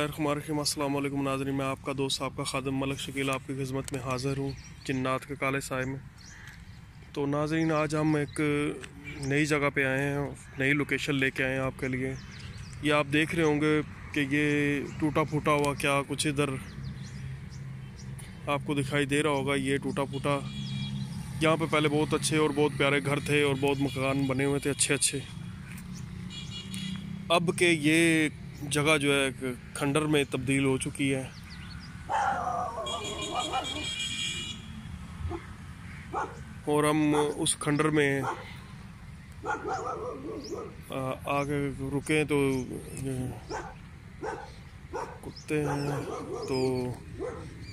बिस्मिल्लाहिर्रहमानिर्रहीम। अस्सलाम वालेकुम नाज़रीन, मैं आपका दोस्त आपका खादिम मलिक शकील आपकी खिदमत में हाज़िर हूँ जिन्नात के काले साए में। तो नाज़रीन, आज हम एक नई जगह पे आए हैं, नई लोकेशन लेके आए हैं आपके लिए। ये आप देख रहे होंगे कि ये टूटा फूटा हुआ क्या कुछ इधर आपको दिखाई दे रहा होगा। ये टूटा फूटा, यहाँ पे पहले बहुत अच्छे और बहुत प्यारे घर थे और बहुत मकान बने हुए थे अच्छे अच्छे। अब के ये जगह जो है खंडर में तब्दील हो चुकी है। और हम उस खंडर में आगे रुके तो कुत्ते हैं, तो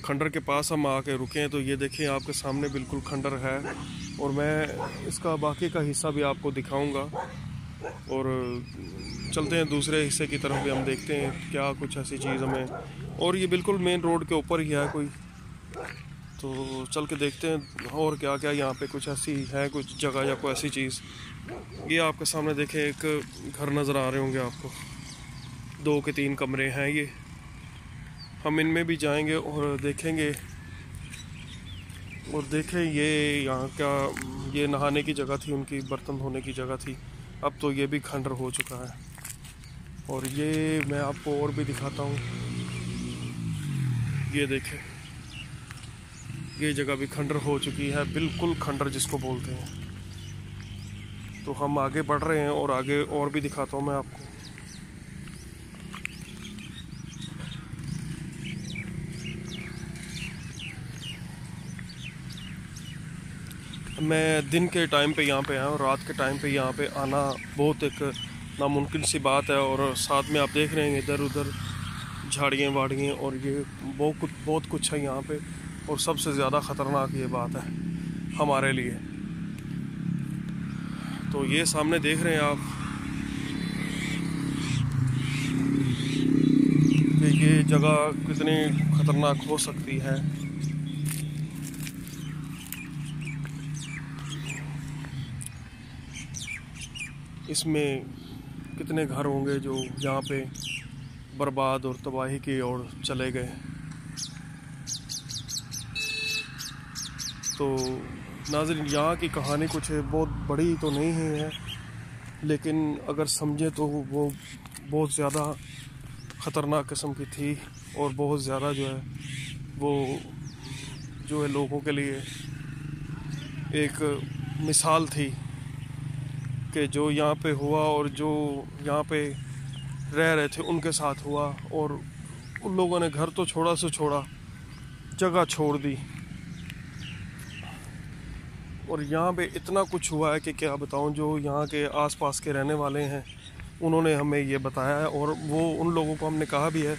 खंडर के पास हम आके रुके हैं। तो ये देखें आपके सामने बिल्कुल खंडर है और मैं इसका बाकी का हिस्सा भी आपको दिखाऊंगा। और चलते हैं दूसरे हिस्से की तरफ भी, हम देखते हैं क्या कुछ ऐसी चीज़ हमें। और ये बिल्कुल मेन रोड के ऊपर ही है कोई, तो चल के देखते हैं और क्या क्या यहाँ पे कुछ ऐसी है कुछ जगह या कोई ऐसी चीज़। ये आपके सामने देखें एक घर नज़र आ रहे होंगे आपको, 2 के 3 कमरे हैं ये। हम इनमें भी जाएंगे और देखेंगे और देखें ये यहाँ क्या, ये नहाने की जगह थी उनकी, बर्तन धोने की जगह थी। अब तो ये भी खंडर हो चुका है। और ये मैं आपको और भी दिखाता हूँ, ये देखें ये जगह भी खंडर हो चुकी है, बिल्कुल खंडर जिसको बोलते हैं। तो हम आगे बढ़ रहे हैं और आगे और भी दिखाता हूँ मैं आपको। मैं दिन के टाइम पे यहाँ पे आया और रात के टाइम पे यहाँ पे आना बहुत एक नामुमकिन सी बात है। और साथ में आप देख रहे हैं इधर उधर झाड़ियाँ वाड़ियाँ और ये बहुत कुछ है यहाँ पे। और सबसे ज़्यादा ख़तरनाक ये बात है हमारे लिए। तो ये सामने देख रहे हैं आप कि ये जगह कितनी ख़तरनाक हो सकती है। इसमें कितने घर होंगे जो यहाँ पे बर्बाद और तबाही की ओर चले गए। तो नाज़रीन, यहाँ की कहानी कुछ बहुत बड़ी तो नहीं है, लेकिन अगर समझे तो वो बहुत ज़्यादा ख़तरनाक किस्म की थी। और बहुत ज़्यादा जो है वो जो है लोगों के लिए एक मिसाल थी कि जो यहाँ पे हुआ और जो यहाँ पे रह रहे थे उनके साथ हुआ। और उन लोगों ने घर तो छोड़ा से छोड़ा, जगह छोड़ दी। और यहाँ पे इतना कुछ हुआ है कि क्या बताऊँ। जो यहाँ के आसपास के रहने वाले हैं उन्होंने हमें ये बताया है और वो उन लोगों को हमने कहा भी है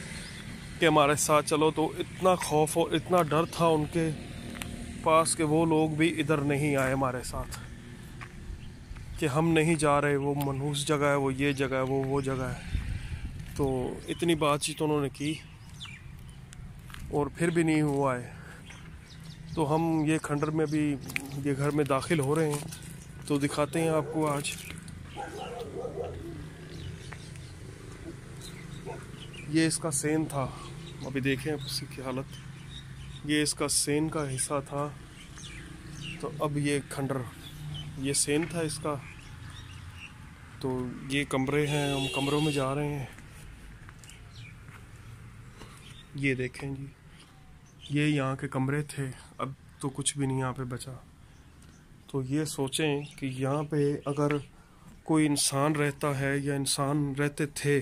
कि हमारे साथ चलो। तो इतना खौफ और इतना डर था उनके पास कि वो लोग भी इधर नहीं आए हमारे साथ, कि हम नहीं जा रहे, वो मनहूस जगह है, वो ये जगह है, वो जगह है। तो इतनी बातचीत उन्होंने की और फिर भी नहीं हुआ है। तो हम ये खंडर में भी ये घर में दाखिल हो रहे हैं, तो दिखाते हैं आपको आज। ये इसका सेन था, अभी देखें उसकी की हालत। ये इसका सेन का हिस्सा था, तो अब ये खंडर, ये सेन था इसका। तो ये कमरे हैं, हम कमरों में जा रहे हैं। ये देखें जी, ये यहाँ के कमरे थे, अब तो कुछ भी नहीं यहाँ पे बचा। तो ये सोचें कि यहाँ पे अगर कोई इंसान रहता है या इंसान रहते थे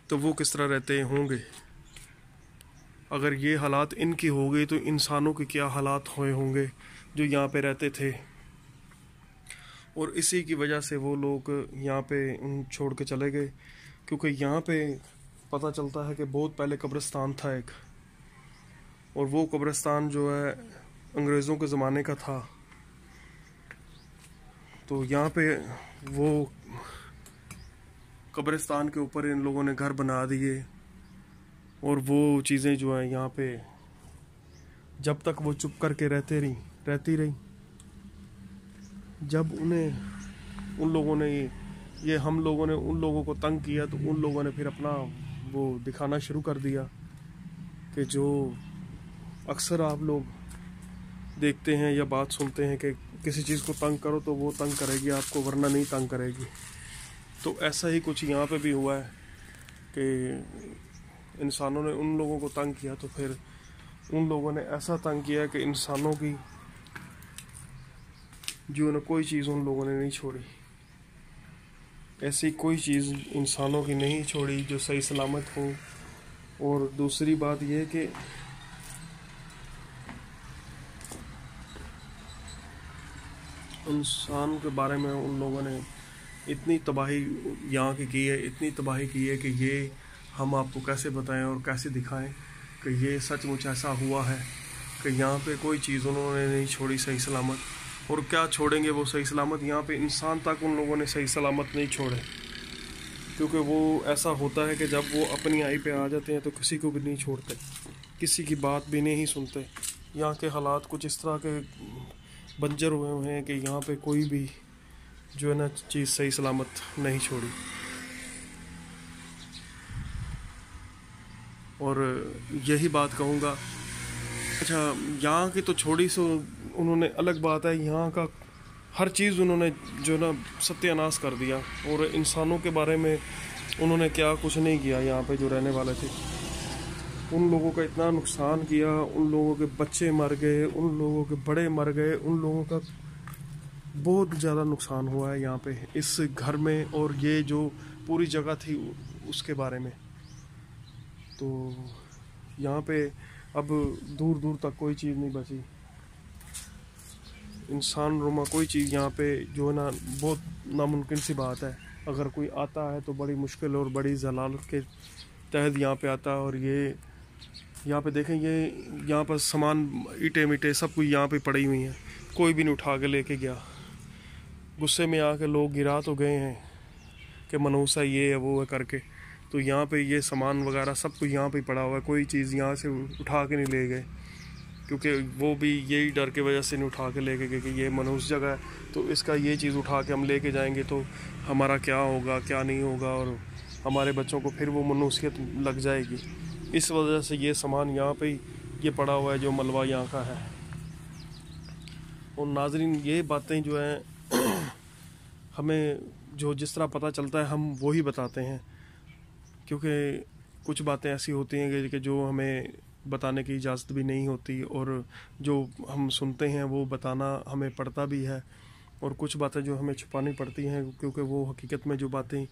तो वो किस तरह रहते होंगे। अगर ये हालात इनकी हो गई तो इंसानों के क्या हालात हुए होंगे जो यहाँ पे रहते थे। और इसी की वजह से वो लोग यहाँ पे छोड़ के चले गए, क्योंकि यहाँ पे पता चलता है कि बहुत पहले कब्रिस्तान था एक, और वो कब्रिस्तान जो है अंग्रेज़ों के ज़माने का था। तो यहाँ पे वो कब्रिस्तान के ऊपर इन लोगों ने घर बना दिए। और वो चीज़ें जो हैं यहाँ पे जब तक वो चुप करके रहती रही, जब उन लोगों ने ये हम लोगों ने उन लोगों को तंग किया तो उन लोगों ने फिर अपना वो दिखाना शुरू कर दिया कि जो अक्सर आप लोग देखते हैं या बात सुनते हैं कि किसी चीज़ को तंग करो तो वो तंग करेगी आपको, वरना नहीं तंग करेगी। तो ऐसा ही कुछ यहाँ पे भी हुआ है कि इंसानों ने उन लोगों को तंग किया, तो फिर उन लोगों ने ऐसा तंग किया कि इंसानों की जो है कोई चीज़ उन लोगों ने नहीं छोड़ी। ऐसी कोई चीज़ इंसानों की नहीं छोड़ी जो सही सलामत हो। और दूसरी बात यह कि इंसान के बारे में उन लोगों ने इतनी तबाही यहाँ की है, इतनी तबाही की है कि ये हम आपको कैसे बताएं और कैसे दिखाएं कि ये सचमुच ऐसा हुआ है कि यहाँ पे कोई चीज़ उन्होंने नहीं छोड़ी सही सलामत। और क्या छोड़ेंगे वो सही सलामत, यहाँ पे इंसान तक उन लोगों ने सही सलामत नहीं छोड़े। क्योंकि वो ऐसा होता है कि जब वो अपनी आई पे आ जाते हैं तो किसी को भी नहीं छोड़ते, किसी की बात भी नहीं सुनते। यहाँ के हालात कुछ इस तरह के बंजर हुए हैं कि यहाँ पे कोई भी जो है ना चीज़ सही सलामत नहीं छोड़ी। और यही बात कहूँगा। अच्छा, यहाँ की तो छोड़ी सो उन्होंने, अलग बात है यहाँ का हर चीज़ उन्होंने जो ना सत्यानाश कर दिया। और इंसानों के बारे में उन्होंने क्या कुछ नहीं किया। यहाँ पे जो रहने वाले थे उन लोगों का इतना नुकसान किया, उन लोगों के बच्चे मर गए, उन लोगों के बड़े मर गए, उन लोगों का बहुत ज़्यादा नुकसान हुआ है यहाँ पे इस घर में। और ये जो पूरी जगह थी उसके बारे में, तो यहाँ पे अब दूर दूर तक कोई चीज़ नहीं बची। इंसान रुमा कोई चीज़ यहाँ पे जो है ना बहुत नामुमकिन सी बात है। अगर कोई आता है तो बड़ी मुश्किल और बड़ी जलालत के तहत यहाँ पे आता है। और ये यहाँ पे देखें, ये यहाँ पर सामान ईंटें मीटे सब कुछ यहाँ पे पड़ी हुई हैं, कोई भी नहीं उठा के लेके गया। गुस्से में आके लोग गिरा तो गए हैं कि मनूसा ये है वो है करके, तो यहाँ पे ये सामान वगैरह सब कुछ यहाँ पे पड़ा हुआ है, कोई चीज़ यहाँ से उठा के नहीं ले गए। क्योंकि वो भी यही डर की वजह से नहीं उठा के लेके गए कि ये मनुष्य जगह है, तो इसका ये चीज़ उठा के हम लेके जाएंगे तो हमारा क्या होगा क्या नहीं होगा, और हमारे बच्चों को फिर वो मनुष्यत लग जाएगी। इस वजह से ये सामान यहाँ पे ये पड़ा हुआ है जो मलबा यहाँ का है। और नाज़रीन, ये बातें जो हैं हमें जो जिस तरह पता चलता है हम वो ही बताते हैं, क्योंकि कुछ बातें ऐसी होती हैं कि जो हमें बताने की इजाज़त भी नहीं होती, और जो हम सुनते हैं वो बताना हमें पड़ता भी है। और कुछ बातें जो हमें छुपानी पड़ती हैं, क्योंकि वो हकीकत में जो बातें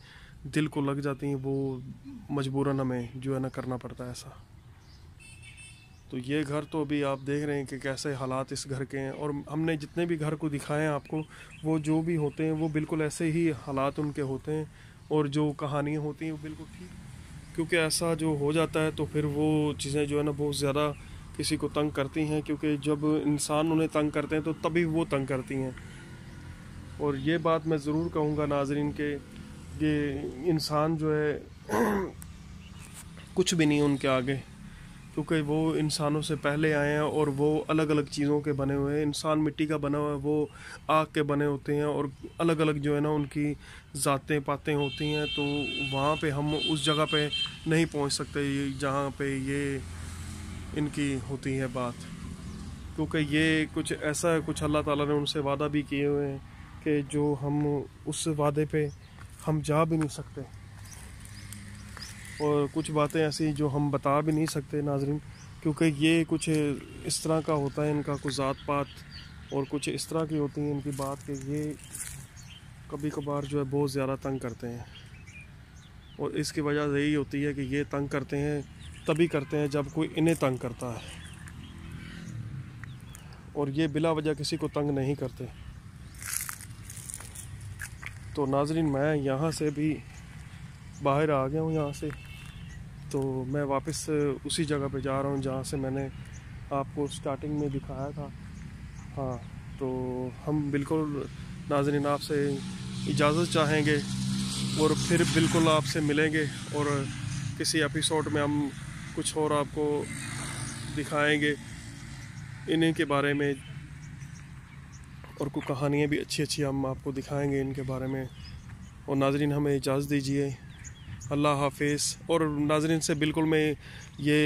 दिल को लग जाती हैं वो मजबूरन हमें जो है ना करना पड़ता है ऐसा। तो ये घर तो अभी आप देख रहे हैं कि कैसे हालात इस घर के हैं। और हमने जितने भी घर को दिखाए हैं आपको, वो जो भी होते हैं वो बिल्कुल ऐसे ही हालात उनके होते हैं। और जो कहानियाँ होती हैं वो बिल्कुल ठीक, क्योंकि ऐसा जो हो जाता है तो फिर वो चीज़ें जो है ना बहुत ज़्यादा किसी को तंग करती हैं। क्योंकि जब इंसान उन्हें तंग करते हैं तो तभी वो तंग करती हैं। और ये बात मैं ज़रूर कहूँगा नाज़रीन के ये इंसान जो है कुछ भी नहीं उनके आगे, क्योंकि वो इंसानों से पहले आए हैं और वो अलग अलग चीज़ों के बने हुए हैं। इंसान मिट्टी का बना हुआ है, वो आग के बने होते हैं, और अलग अलग जो है ना उनकी ज़ातें पातें होती हैं। तो वहाँ पे हम उस जगह पे नहीं पहुँच सकते जहाँ पे ये इनकी होती है बात, क्योंकि ये कुछ ऐसा है, कुछ अल्लाह ताला ने उनसे वादा भी किए हुए हैं कि जो हम उस वादे पे हम जा भी नहीं सकते। और कुछ बातें ऐसी जो हम बता भी नहीं सकते नाज़रीन, क्योंकि ये कुछ इस तरह का होता है इनका, कुछ ज़ात पात और कुछ इस तरह की होती है इनकी बात कि ये कभी कभार जो है बहुत ज़्यादा तंग करते हैं। और इसकी वजह यही होती है कि ये तंग करते हैं तभी करते हैं जब कोई इन्हें तंग करता है, और ये बिला वजह किसी को तंग नहीं करते। तो नाज़रीन, मैं यहाँ से भी बाहर आ गया हूँ यहाँ से, तो मैं वापस उसी जगह पे जा रहा हूँ जहाँ से मैंने आपको स्टार्टिंग में दिखाया था। हाँ, तो हम बिल्कुल नाज़रीन आपसे इजाज़त चाहेंगे और फिर बिल्कुल आपसे मिलेंगे, और किसी एपिसोड में हम कुछ और आपको दिखाएंगे इन्हीं के बारे में, और कुछ कहानियाँ भी अच्छी अच्छी हम आपको दिखाएंगे इनके बारे में। और नाज़रीन, हमें इजाज़त दीजिए। अल्लाह हाफिज़। और नाज़रीन से बिल्कुल मैं ये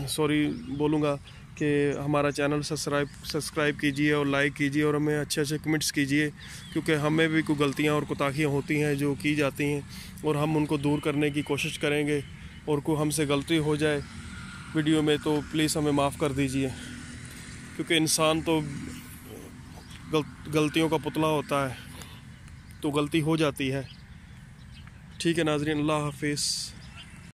सॉरी बोलूँगा कि हमारा चैनल सब्सक्राइब कीजिए और लाइक कीजिए और हमें अच्छे अच्छे कमेंट्स कीजिए, क्योंकि हमें भी कोई गलतियाँ और कोताहियाँ होती हैं जो की जाती हैं और हम उनको दूर करने की कोशिश करेंगे। और कोई हमसे गलती हो जाए वीडियो में तो प्लीज़ हमें माफ़ कर दीजिए, क्योंकि इंसान तो गलतियों का पुतला होता है, तो गलती हो जाती है। ठीक है नाज़रीन, अल्लाह हाफिज़।